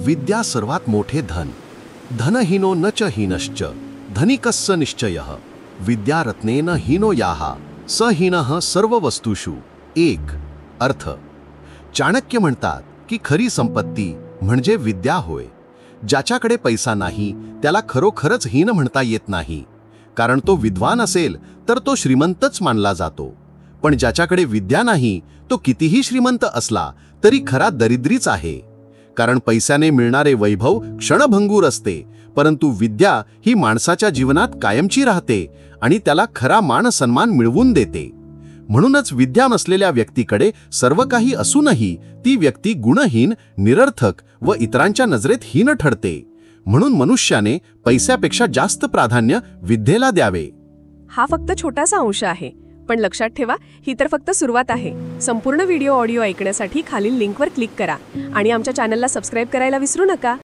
विद्या सर्वात मोठे धन. धनहीनो न च हीनश्च धनिकस्य निश्चयः. विद्या रत्नेन हीनो याः स हीनः सर्व वस्तुषु. एक अर्थ. चाणक्य म्हणतात की खरी संपत्ती म्हणजे विद्या होय. ज्याच्याकडे पैसा नाही त्याला खरोखरच हीन म्हणता येत नाही, कारण तो विद्वान असेल तर तो श्रीमंतच मानला जातो. पण ज्याच्याकडे विद्या नाही तो कितीही श्रीमंत असला तरी खरा दरिद्रीच आहे. कारण पैशाने मिळणारे वैभव क्षणभंगूर असते, परंतु विद्या ही माणसाच्या जीवनात कायमची राहते आणि त्याला खरा मान सन्मान मिळवून देते. म्हणूनच विद्या नसलेल्या व्यक्तीकडे सर्व काही असूनही ती व्यक्ती गुणहीन, निरर्थक व इतरांच्या नजरेत हीन ठरते. म्हणून मनुष्याने पैशापेक्षा जास्त प्राधान्य विद्येला द्यावे. हा फक्त छोटासा अंश आहे, पण लक्षात ठेवा, ही तर फक्त सुरुवात आहे. संपूर्ण व्हिडिओ ऑडिओ ऐकण्यासाठी खालील लिंकवर क्लिक करा आणि आमच्या चॅनलला सबस्क्राईब करायला विसरू नका.